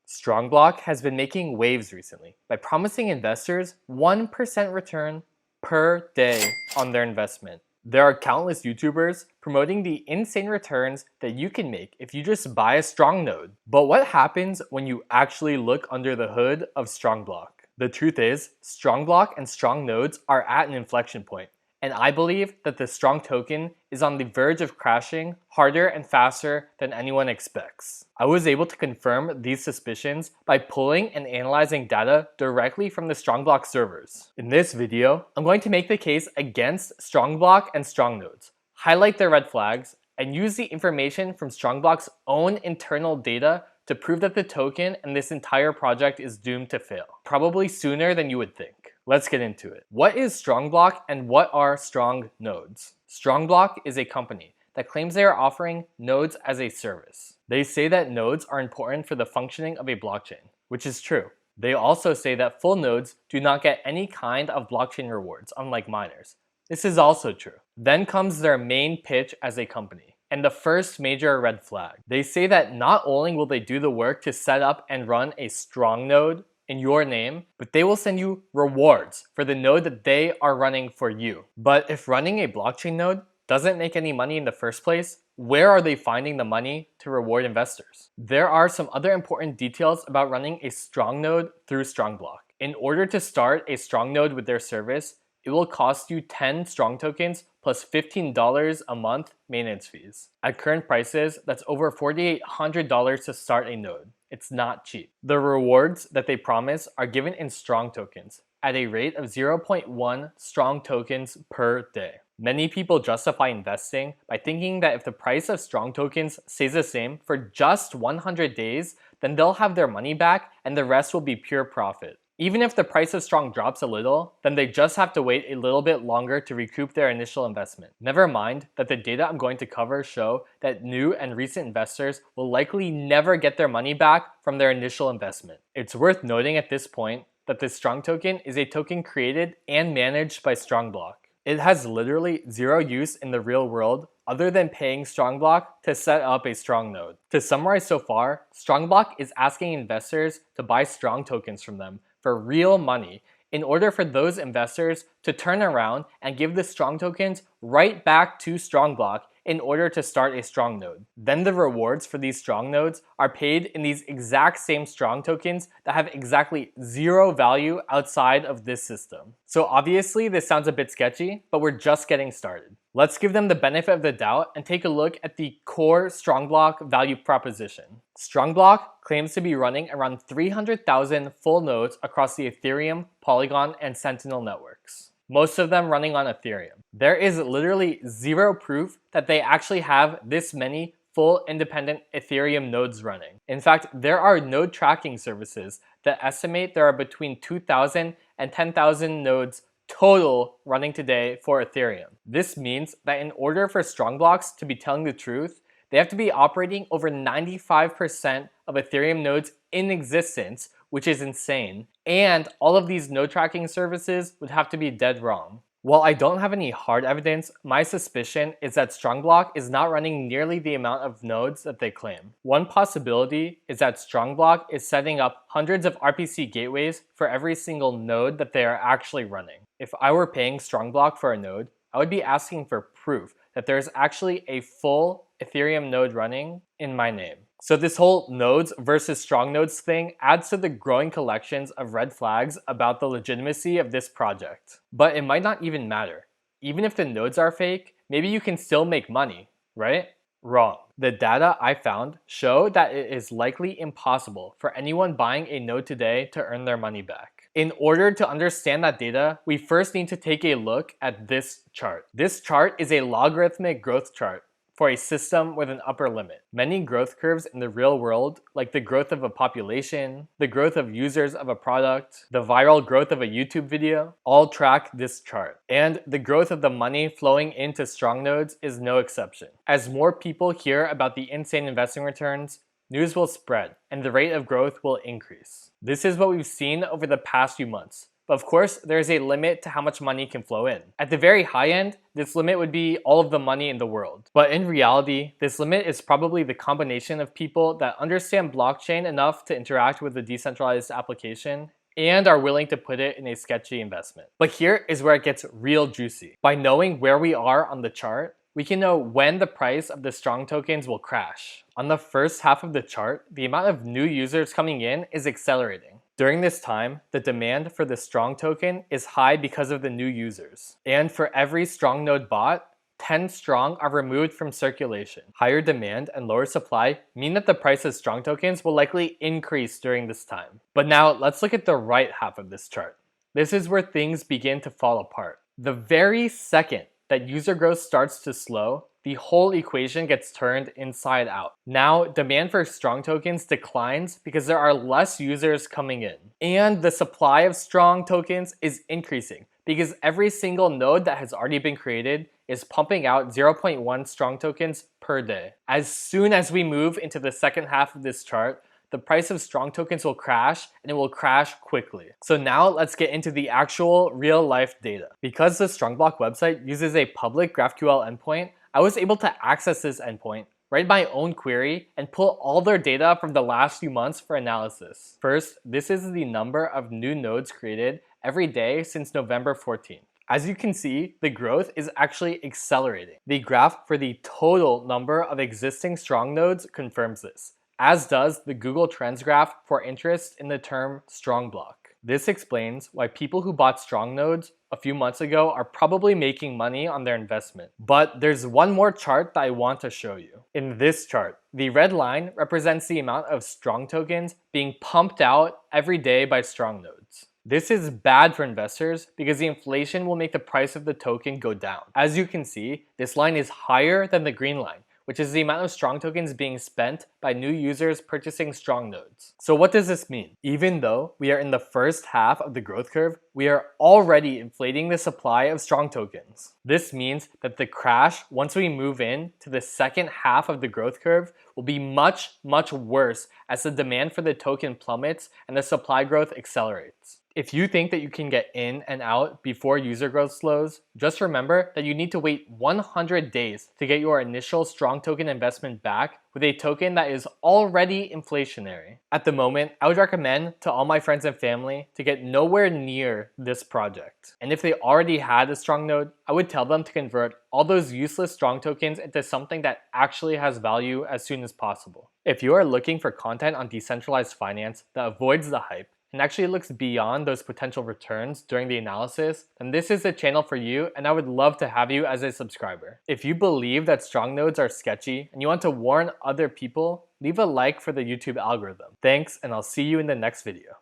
Strongblock has been making waves recently by promising investors 1% return per day on their investment. There are countless YouTubers promoting the insane returns that you can make if you just buy a strong node. But what happens when you actually look under the hood of Strongblock? The truth is, Strongblock and strong nodes are at an inflection point. And I believe that the strong token is on the verge of crashing harder and faster than anyone expects. I was able to confirm these suspicions by pulling and analyzing data directly from the Strongblock servers. In this video, I'm going to make the case against Strongblock and strong nodes, highlight their red flags, and use the information from Strongblock's own internal data to prove that the token and this entire project is doomed to fail, probably sooner than you would think. Let's get into it. What is Strongblock and what are strong nodes? Strongblock is a company that claims they are offering nodes as a service. They say that nodes are important for the functioning of a blockchain, which is true. They also say that full nodes do not get any kind of blockchain rewards, unlike miners. This is also true. Then comes their main pitch as a company, and the first major red flag. They say that not only will they do the work to set up and run a strong node in your name, but they will send you rewards for the node that they are running for you. But if running a blockchain node doesn't make any money in the first place, where are they finding the money to reward investors? There are some other important details about running a strong node through Strongblock. In order to start a strong node with their service, it will cost you 10 strong tokens plus $15 a month maintenance fees. At current prices, that's over $4,800 to start a node. It's not cheap. The rewards that they promise are given in strong tokens at a rate of 0.1 strong tokens per day. Many people justify investing by thinking that if the price of strong tokens stays the same for just 100 days, then they'll have their money back and the rest will be pure profit. Even if the price of strong drops a little, then they just have to wait a little bit longer to recoup their initial investment. Never mind that the data I'm going to cover show that new and recent investors will likely never get their money back from their initial investment. It's worth noting at this point that the strong token is a token created and managed by Strongblock. It has literally zero use in the real world other than paying Strongblock to set up a strong node. To summarize so far, Strongblock is asking investors to buy strong tokens from them for real money in order for those investors to turn around and give the strong tokens right back to Strongblock in order to start a strong node. Then the rewards for these strong nodes are paid in these exact same strong tokens that have exactly zero value outside of this system. So obviously this sounds a bit sketchy, but we're just getting started. Let's give them the benefit of the doubt and take a look at the core Strongblock value proposition. Strongblock claims to be running around 300,000 full nodes across the Ethereum, Polygon, and Sentinel networks, most of them running on Ethereum. There is literally zero proof that they actually have this many full independent Ethereum nodes running. In fact, there are node tracking services that estimate there are between 2,000 and 10,000 nodes total running today for Ethereum. This means that in order for Strongblock to be telling the truth, they have to be operating over 95% of Ethereum nodes in existence, which is insane. And all of these node tracking services would have to be dead wrong. While I don't have any hard evidence, my suspicion is that Strongblock is not running nearly the amount of nodes that they claim. One possibility is that Strongblock is setting up hundreds of RPC gateways for every single node that they are actually running. If I were paying Strongblock for a node, I would be asking for proof that there is actually a full Ethereum node running in my name. So this whole nodes versus strong nodes thing adds to the growing collections of red flags about the legitimacy of this project. But it might not even matter. Even if the nodes are fake, maybe you can still make money, right? Wrong. The data I found show that it is likely impossible for anyone buying a node today to earn their money back. In order to understand that data, we first need to take a look at this chart. This chart is a logarithmic growth chart for a system with an upper limit. Many growth curves in the real world, like the growth of a population, the growth of users of a product, the viral growth of a YouTube video, all track this chart. And the growth of the money flowing into strong nodes is no exception. As more people hear about the insane investing returns, news will spread and the rate of growth will increase. This is what we've seen over the past few months. But of course, there is a limit to how much money can flow in. At the very high end, this limit would be all of the money in the world. But in reality, this limit is probably the combination of people that understand blockchain enough to interact with the decentralized application and are willing to put it in a sketchy investment. But here is where it gets real juicy. By knowing where we are on the chart, we can know when the price of the strong tokens will crash. On the first half of the chart, the amount of new users coming in is accelerating. During this time, the demand for the strong token is high because of the new users. And for every strong node bought, 10 strong are removed from circulation. Higher demand and lower supply mean that the price of strong tokens will likely increase during this time. But now let's look at the right half of this chart. This is where things begin to fall apart. The very second that user growth starts to slow, the whole equation gets turned inside out. Now, demand for strong tokens declines because there are less users coming in. And the supply of strong tokens is increasing because every single node that has already been created is pumping out 0.1 strong tokens per day. As soon as we move into the second half of this chart, the price of strong tokens will crash, and it will crash quickly. So now let's get into the actual real-life data. Because the Strongblock website uses a public GraphQL endpoint, I was able to access this endpoint, write my own query, and pull all their data from the last few months for analysis. First, this is the number of new nodes created every day since November 14th. As you can see, the growth is actually accelerating. The graph for the total number of existing strong nodes confirms this, as does the Google Trends graph for interest in the term Strongblock. This explains why people who bought strong nodes a few months ago are probably making money on their investment. But there's one more chart that I want to show you. In this chart, the red line represents the amount of strong tokens being pumped out every day by strong nodes. This is bad for investors because the inflation will make the price of the token go down. As you can see, this line is higher than the green line, which is the amount of strong tokens being spent by new users purchasing strong nodes. So what does this mean? Even though we are in the first half of the growth curve, we are already inflating the supply of strong tokens. This means that the crash, once we move in to the second half of the growth curve, will be much, much worse as the demand for the token plummets and the supply growth accelerates. If you think that you can get in and out before user growth slows, just remember that you need to wait 100 days to get your initial strong token investment back with a token that is already inflationary. At the moment, I would recommend to all my friends and family to get nowhere near this project. And if they already had a strong node, I would tell them to convert all those useless strong tokens into something that actually has value as soon as possible. If you are looking for content on decentralized finance that avoids the hype, and actually looks beyond those potential returns during the analysis, then this is the channel for you, and I would love to have you as a subscriber. If you believe that strong nodes are sketchy and you want to warn other people, leave a like for the YouTube algorithm. Thanks, and I'll see you in the next video.